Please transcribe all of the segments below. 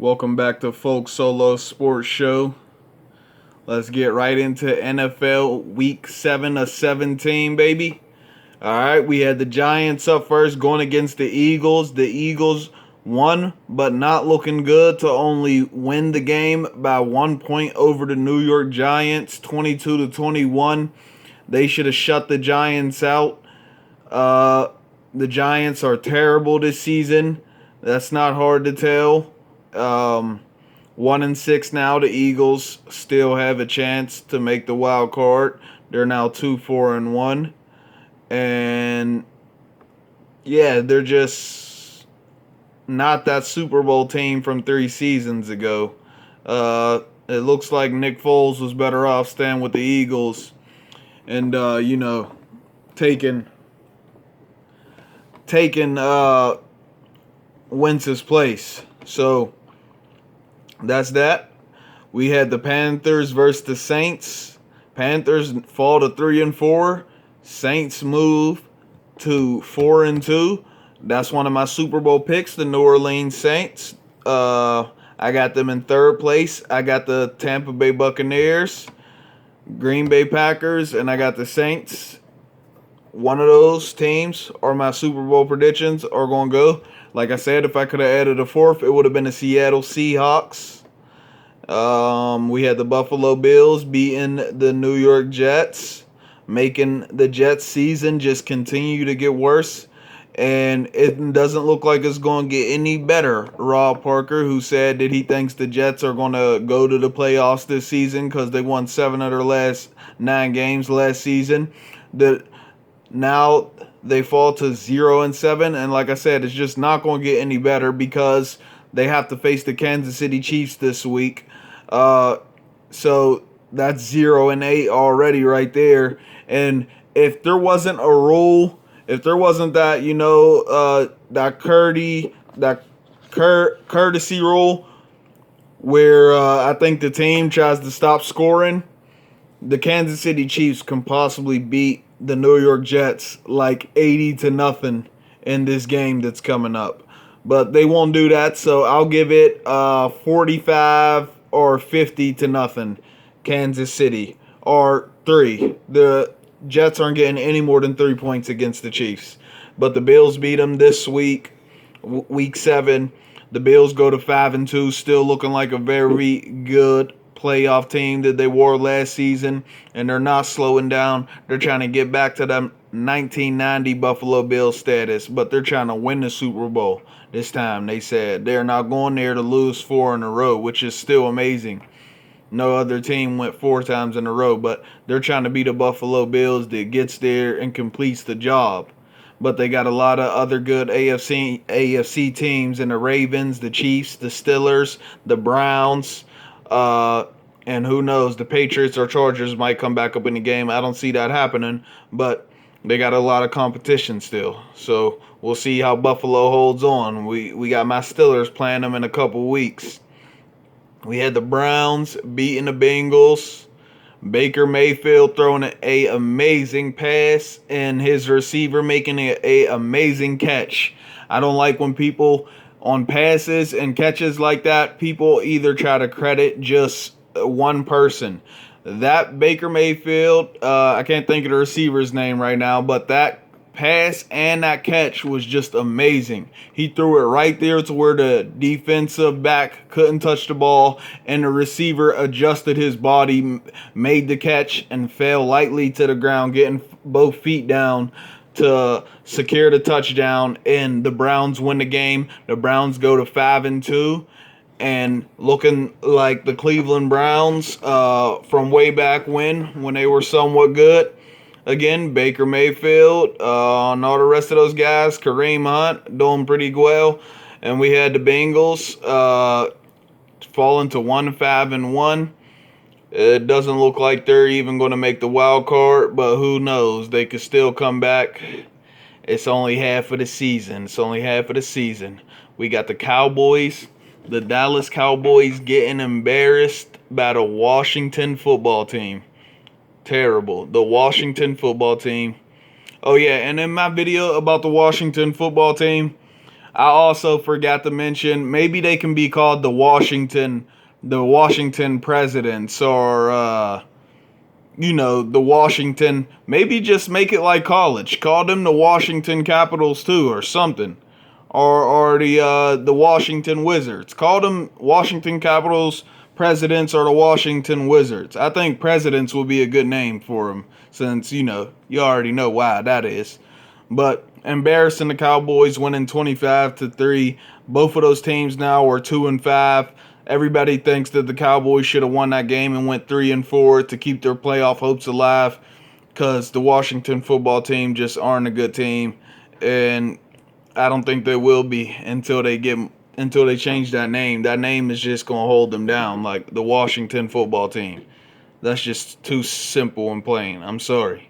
Welcome back to Folk Solo Sports Show. Let's get right into NFL Week 7 of 17, baby. All right, we had the Giants up first going against the Eagles. The Eagles won, but not looking good to only win the game by 1 point over the New York Giants, 22-21. They should have shut the Giants out. The Giants are terrible this season. That's not hard to tell. 1-6 now. The Eagles still have a chance to make the wild card. They're now 2-4-1, and yeah, they're just not that Super Bowl team from 3 seasons ago. It looks like Nick Foles was better off staying with the Eagles and taking Wentz's place. So that's that. We had the Panthers versus the Saints. Panthers fall to 3-4. Saints move to 4-2. That's one of my Super Bowl picks, the New Orleans Saints. I got them in third place. I got the Tampa Bay Buccaneers, Green Bay Packers, and I got the Saints. One of those teams are my Super Bowl predictions are going to go. Like I said, if I could have added a fourth, it would have been the Seattle Seahawks. We had the Buffalo Bills beating the New York Jets, making the Jets season just continue to get worse. And it doesn't look like it's going to get any better. Rob Parker, who said that he thinks the Jets are going to go to the playoffs this season because they won 7 of their last 9 games last season. Now they fall to 0-7, and like I said, it's just not going to get any better because they have to face the Kansas City Chiefs this week. So that's 0-8 already right there. And if there wasn't a rule, if there wasn't that, that courtesy rule where I think the team tries to stop scoring, the Kansas City Chiefs can possibly beat the New York Jets like 80-0 in this game that's coming up. But they won't do that, so I'll give it 45 or 50-0 Kansas City, or 3. The Jets aren't getting any more than 3 points against the Chiefs. But the Bills beat them this week, week 7. The Bills go to 5-2, still looking like a very good playoff team that they were last season, and they're not slowing down. They're trying to get back to them 1990 Buffalo Bills status, but they're trying to win the Super Bowl this time. They said they're not going there to lose 4 in a row, which is still amazing. No other team went 4 times in a row, but they're trying to beat the Buffalo Bills that gets there and completes the job. But they got a lot of other good AFC teams in the Ravens, the Chiefs, the Steelers, the Browns, and who knows, the Patriots or Chargers might come back up in the game. I don't see that happening, but they got a lot of competition still. So we'll see how Buffalo holds on. We got my Steelers playing them in a couple weeks. We had the Browns beating the Bengals. Baker Mayfield throwing an amazing pass and his receiver making an amazing catch. I don't like when people on passes and catches like that, people either try to credit just one person. That Baker Mayfield, I can't think of the receiver's name right now, but that pass and that catch was just amazing. He threw it right there to where the defensive back couldn't touch the ball, and the receiver adjusted his body, made the catch, and fell lightly to the ground, getting both feet down to secure the touchdown, and the Browns win the game. The Browns go to 5-2 and looking like the Cleveland Browns from way back when they were somewhat good. Again, Baker Mayfield and all the rest of those guys, Kareem Hunt doing pretty well. And we had the Bengals falling to 1-5-1. It doesn't look like they're even going to make the wild card, but who knows? They could still come back. It's only half of the season. We got the Cowboys, the Dallas Cowboys getting embarrassed by the Washington football team. Terrible. The Washington football team. Oh, yeah, and in my video about the Washington football team, I also forgot to mention maybe they can be called the Washington Presidents, or the Washington. Maybe just make it like college. Call them the Washington Capitals too, or something, or the Washington Wizards. Call them Washington Capitals Presidents or the Washington Wizards. I think Presidents will be a good name for them, since you already know why that is. But embarrassing the Cowboys, winning 25-3. Both of those teams now are 2-5. Everybody thinks that the Cowboys should have won that game and went 3-4 to keep their playoff hopes alive, because the Washington football team just aren't a good team, and I don't think they will be until they change that name. That name is just gonna hold them down, like the Washington football team. That's just too simple and plain. I'm sorry.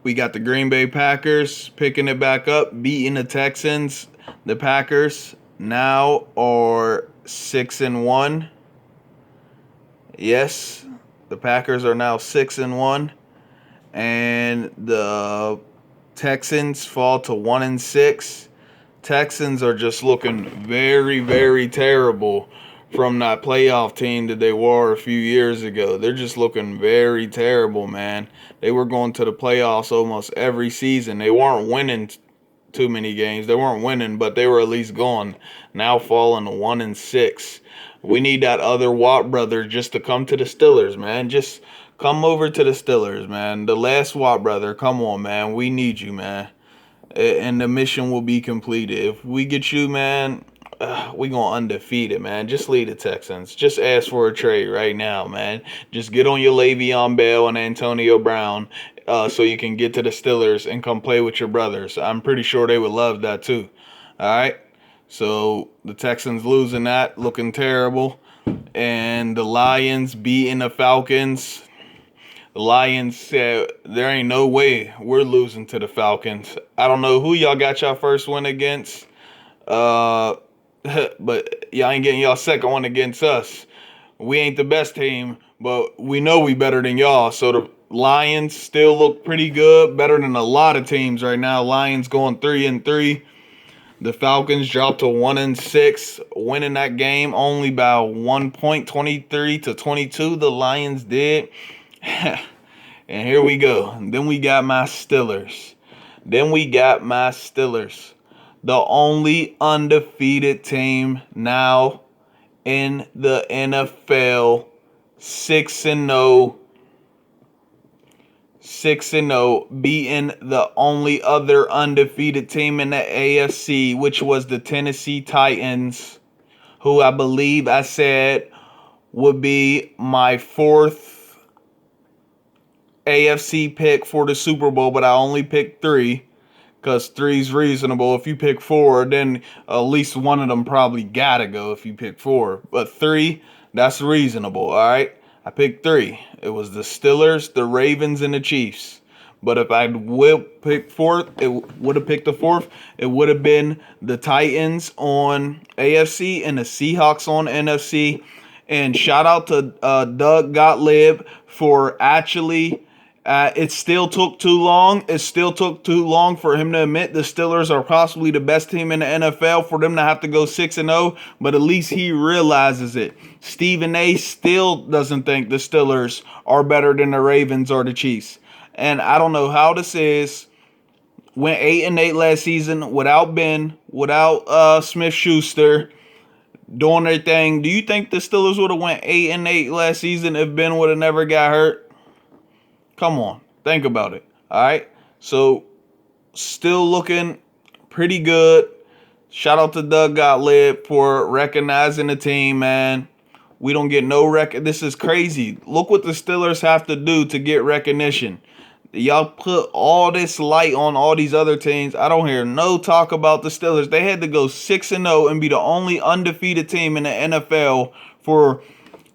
We got the Green Bay Packers picking it back up, beating the Texans. The Packers now are 6-1. Yes, the Packers are now 6-1, and the Texans fall to 1-6. Texans are just looking very, very terrible from that playoff team that they were a few years ago. They're just looking very terrible, man. They were going to the playoffs almost every season. They weren't winning too many games. They weren't winning, but they were at least going. Now falling to 1-6. We need that other Watt brother just to come to the Steelers, man. Just come over to the Steelers, man. The last Watt brother, come on, man. We need you, man. And the mission will be completed. If we get you, man, we gonna undefeat it, man. Just lead the Texans. Just ask for a trade right now, man. Just get on your Le'Veon Bell and Antonio Brown, so you can get to the Steelers and come play with your brothers. I'm pretty sure they would love that too. All right. So the Texans losing that, looking terrible, and the Lions beating the Falcons. The Lions said there ain't no way we're losing to the Falcons. I don't know who y'all got y'all first win against. But y'all ain't getting y'all second one against us. We ain't the best team, but we know we better than y'all. So the Lions still look pretty good, better than a lot of teams right now. Lions going 3-3. The Falcons dropped to 1-6, winning that game only by 1 point, 23-22. The Lions did. And here we go. And then we got my Steelers. The only undefeated team now in the NFL, 6-0. 6-0, beating the only other undefeated team in the AFC, which was the Tennessee Titans, who I believe I said would be my fourth AFC pick for the Super Bowl, but I only picked 3. Because 3's reasonable. If you pick 4, then at least one of them probably gotta go if you pick 4. But 3, that's reasonable, all right? I picked 3. It was the Steelers, the Ravens, and the Chiefs. But if I would pick 4th, it would have picked the 4th. It would have been the Titans on AFC and the Seahawks on NFC. And shout out to Doug Gottlieb for actually... it still took too long. It still took too long for him to admit the Steelers are possibly the best team in the NFL, for them to have to go 6-0, but at least he realizes it. Stephen A. still doesn't think the Steelers are better than the Ravens or the Chiefs. And I don't know how this is. Went 8-8 last season without Ben, without Smith-Schuster, doing their thing. Do you think the Steelers would have went 8-8 last season if Ben would have never got hurt? Come on, think about it. All right, so still looking pretty good. Shout out to Doug Gottlieb for recognizing the team, man. We don't get no This is crazy. Look what the Steelers have to do to get recognition. Y'all put all this light on all these other teams. I don't hear no talk about the Steelers. They had to go 6-0 and be the only undefeated team in the NFL for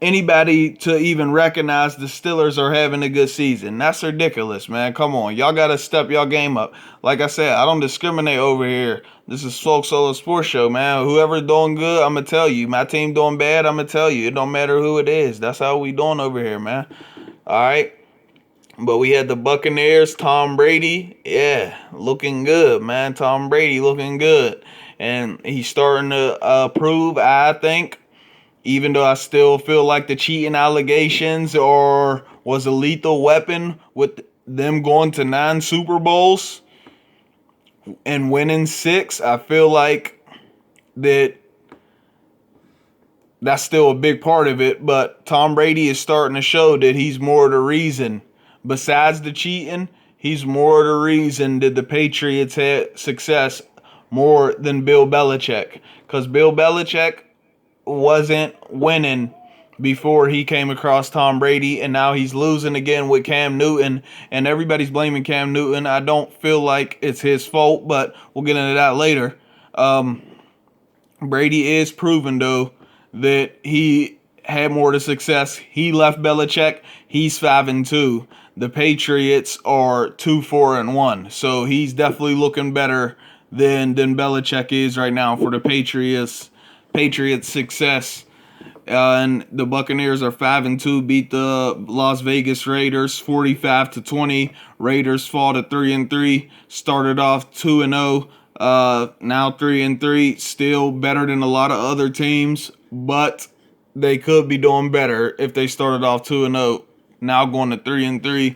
anybody to even recognize the Steelers are having a good season. That's ridiculous, man. Come on. Y'all got to step y'all game up. Like I said, I don't discriminate over here. This is Folk Solo Sports Show, man. Whoever doing good, I'm going to tell you. My team doing bad, I'm going to tell you. It don't matter who it is. That's how we doing over here, man. All right. But we had the Buccaneers, Tom Brady. Yeah, looking good, man. Tom Brady looking good. And he's starting to prove, I think, even though I still feel like the cheating allegations was a lethal weapon with them going to 9 Super Bowls and winning 6, I feel like that that's still a big part of it, but Tom Brady is starting to show that he's more the reason. Besides the cheating, he's more the reason that the Patriots had success more than Bill Belichick. Because Bill Belichick wasn't winning before he came across Tom Brady, and now he's losing again with Cam Newton, and everybody's blaming Cam Newton. I don't feel like it's his fault, but we'll get into that later. Brady is proven though that he had more to success. He left Belichick. He's 5-2. The Patriots are 2-4-1. So he's definitely looking better than Belichick is right now for the Patriots. Patriots success. And the Buccaneers are 5-2, beat the Las Vegas Raiders 45-20. Raiders fall to 3-3. Started off 2-0. Now 3-3. Still better than a lot of other teams, but they could be doing better if they started off 2-0. Now going to 3-3.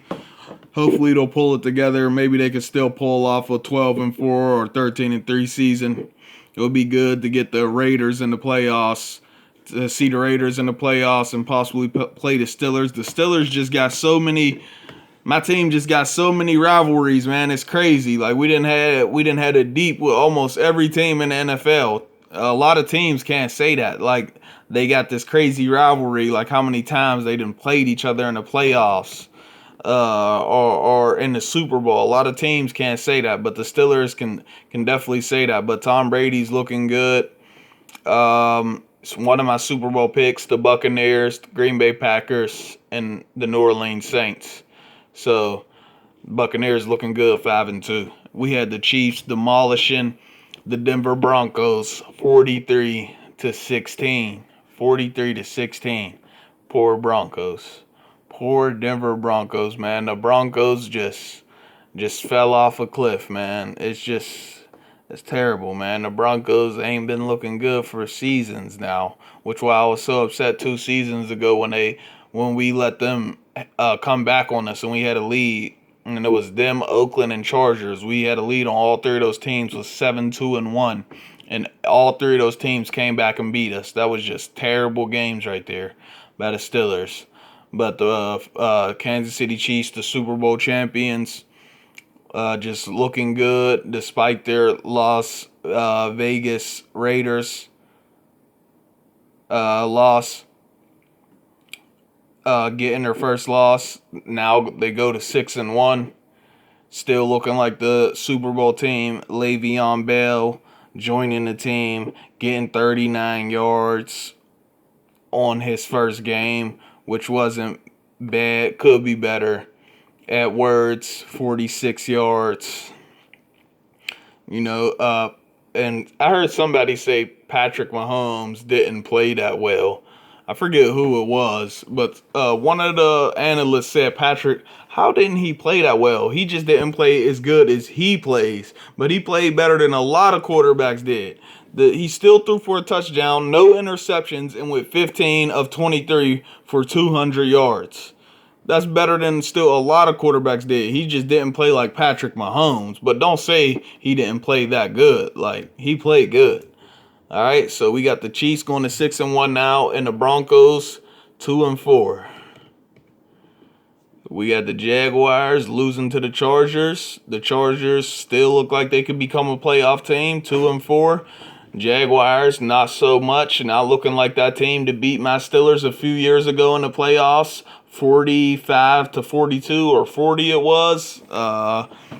Hopefully they'll pull it together. Maybe they could still pull off a 12-4 or 13-3 season. It would be good to get the Raiders in the playoffs. To see the Raiders in the playoffs and possibly play the Steelers. The Steelers just got so many. My team just got so many rivalries, man. It's crazy. Like we didn't have it deep with almost every team in the NFL. A lot of teams can't say that. Like they got this crazy rivalry. Like how many times they done played each other in the playoffs, or in the Super Bowl. A lot of teams can't say that, but the Steelers can definitely say that. But Tom Brady's looking good. It's one of my Super Bowl picks: the Buccaneers, the Green Bay Packers, and the New Orleans Saints. So Buccaneers looking good, 5-2. We had the Chiefs demolishing the Denver Broncos 43-16. 43-16. Poor Broncos. Poor Denver Broncos, man. The Broncos just fell off a cliff, man. It's terrible, man. The Broncos ain't been looking good for seasons now, which why I was so upset 2 seasons ago when we let them come back on us and we had a lead, and it was them, Oakland, and Chargers. We had a lead on all 3 of those teams with 7-2-1, and all 3 of those teams came back and beat us. That was just terrible games right there by the Steelers. But the Kansas City Chiefs, the Super Bowl champions, just looking good despite their Las Vegas Raiders loss. Getting their first loss. Now they go to 6-1. Still looking like the Super Bowl team. Le'Veon Bell joining the team, getting 39 yards on his first game, which wasn't bad. Could be better. Edwards, 46 yards. And I heard somebody say Patrick Mahomes didn't play that well. I forget who it was, but one of the analysts said, Patrick, how didn't he play that well? He just didn't play as good as he plays, but he played better than a lot of quarterbacks did. He still threw for a touchdown, no interceptions, and went 15 of 23 for 200 yards. That's better than still a lot of quarterbacks did. He just didn't play like Patrick Mahomes. But don't say he didn't play that good. Like, he played good. All right, so we got the Chiefs going to 6-1 now, and the Broncos 2-4. We got the Jaguars losing to the Chargers. The Chargers still look like they could become a playoff team, 2-4. Jaguars, not so much. Not looking like that team to beat my Steelers a few years ago in the playoffs. 45-42 or 40 it was.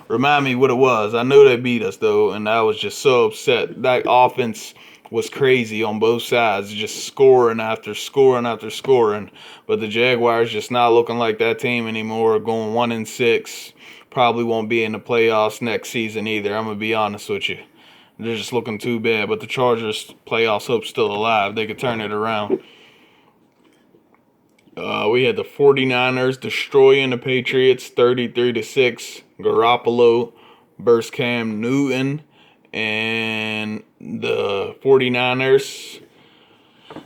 Remind me what it was. I know they beat us though, and I was just so upset. That offense was crazy on both sides, just scoring after scoring after scoring. But the Jaguars just not looking like that team anymore. Going 1-6. Probably won't be in the playoffs next season either. I'm gonna be honest with you. They're just looking too bad. But the Chargers playoffs hope's still alive. They could turn it around. We had the 49ers destroying the Patriots 33-6. Garoppolo versus Cam Newton. And the 49ers,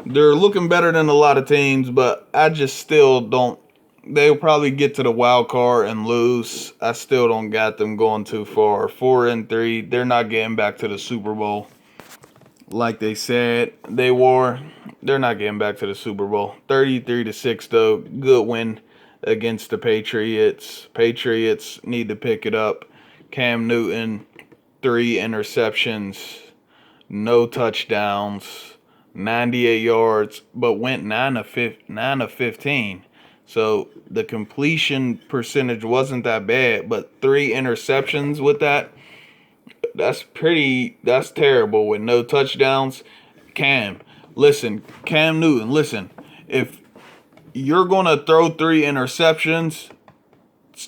they're looking better than a lot of teams, but I just still don't. They'll probably get to the wild card and lose. I still don't got them going too far. 4-3. They're not getting back to the Super Bowl like they said they were. They're not getting back to the Super Bowl. 33-6 though. Good win against the Patriots. Patriots need to pick it up. Cam Newton, 3 interceptions, no touchdowns, 98 yards, but went 9 of 15. So the completion percentage wasn't that bad, but 3 interceptions with that, that's terrible with no touchdowns. Cam Newton, listen. If you're going to throw 3 interceptions,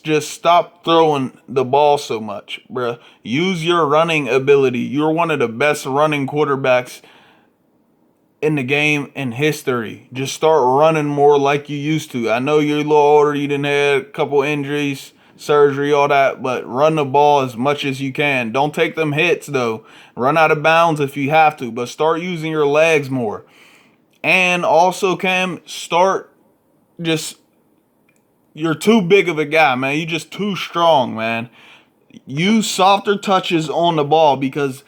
just stop throwing the ball so much, bruh. Use your running ability. You're one of the best running quarterbacks in the game in history. Just start running more like you used to. I know you're a little older. You didn't have a couple injuries, surgery, all that, but run the ball as much as you can. Don't take them hits, though. Run out of bounds if you have to, but start using your legs more. And also, Cam, start just... You're too big of a guy, man. You're just too strong, man. Use softer touches on the ball because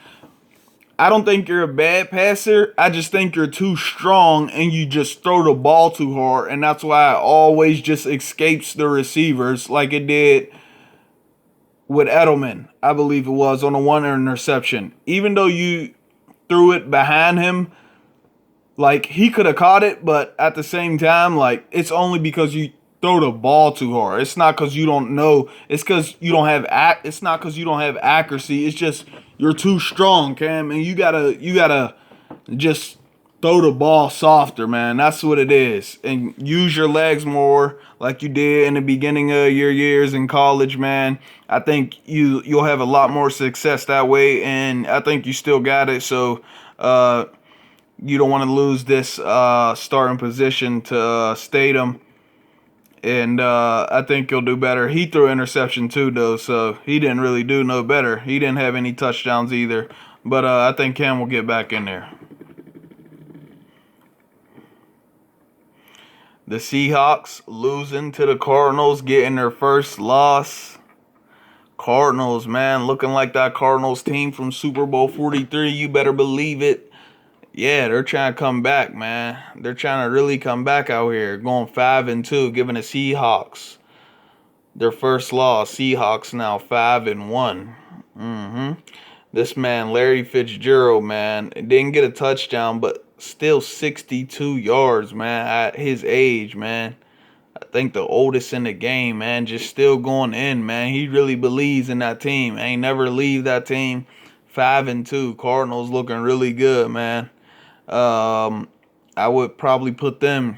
I don't think you're a bad passer. I just think you're too strong and you just throw the ball too hard. And that's why it always just escapes the receivers like it did with Edelman, I believe it was, on the 1 interception. Even though you threw it behind him, like, he could have caught it, but at the same time, like, it's only because you throw the ball too hard. It's not because you don't know. It's because you don't have it's not because you don't have accuracy. It's just you're too strong, Cam, and you gotta just throw the ball softer, man. That's what it is, and use your legs more, like you did in the beginning of your years in college, man. I think you'll have a lot more success that way, and I think you still got it. So, you don't want to lose this starting position to Statham. And I think he'll do better. He threw an interception too, though, so he didn't really do no better. He didn't have any touchdowns either. But I think Cam will get back in there. The Seahawks losing to the Cardinals, getting their first loss. Cardinals, man, looking like that Cardinals team from Super Bowl 43. You better believe it. Yeah, they're trying to come back, man. They're trying to really come back out here. Going 5-2, giving the Seahawks their first loss. Seahawks now 5-1. This man, Larry Fitzgerald, man, didn't get a touchdown, but still 62 yards, man, at his age, man. I think the oldest in the game, man, just still going in, man. He really believes in that team. Ain't never leave that team. 5-2. Cardinals looking really good, man. I would probably put them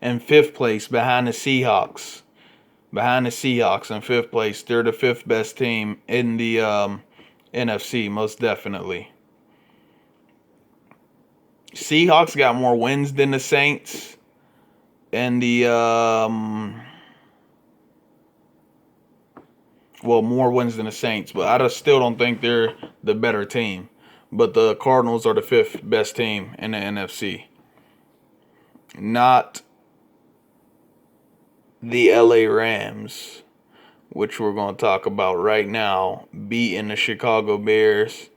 in 5th place behind the Seahawks. Behind the Seahawks in 5th place. They're the 5th best team in the NFC, most definitely. Seahawks got more wins than the Saints. And the more wins than the Saints, but I still don't think they're the better team. But the Cardinals are the 5th best team in the NFC. Not the LA Rams, which we're going to talk about right now, beating the Chicago Bears.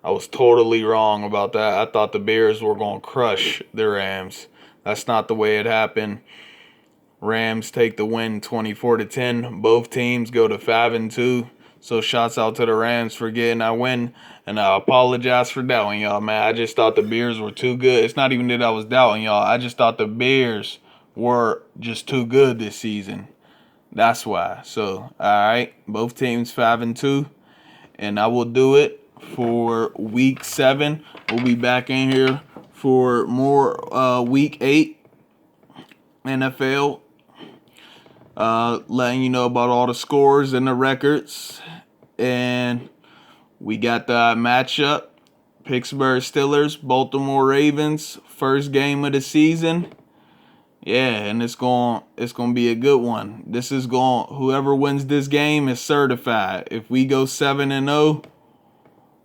I was totally wrong about that. I thought the Bears were going to crush the Rams. That's not the way it happened. Rams take the win 24-10. Both teams go to 5-2. So shouts out to the Rams for getting that win. And I apologize for doubting y'all, man. I just thought the Bears were too good. It's not even that I was doubting y'all. I just thought the Bears were just too good this season. That's why. So, all right. Both teams 5-2. And I will do it for week 7. We'll be back in here for more week 8 NFL. Letting you know about all the scores and the records. And we got the matchup. Pittsburgh Steelers, Baltimore Ravens. First game of the season. Yeah, and it's gonna be a good one. Whoever wins this game is certified. If we go 7-0,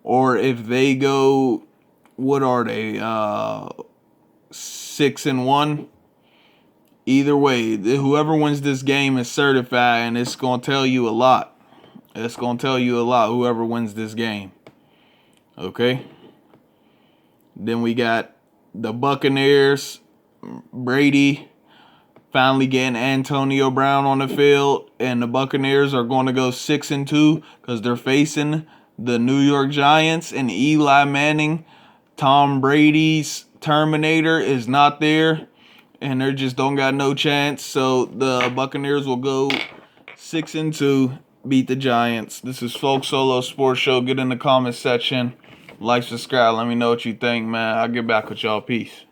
or if they go, what are they? 6-1. Either way, whoever wins this game is certified, and it's gonna tell you a lot. It's gonna tell you a lot. Whoever wins this game. Okay. Then we got the Buccaneers. Brady finally getting Antonio Brown on the field, and the Buccaneers are going to go 6-2 because they're facing the New York Giants and Eli Manning. Tom Brady's Terminator is not there, and they just don't got no chance. So the Buccaneers will go 6-2, beat the Giants. This is Folk Solo Sports Show. Get in the comments section, like, subscribe. Let me know what you think, man. I'll get back with y'all. Peace.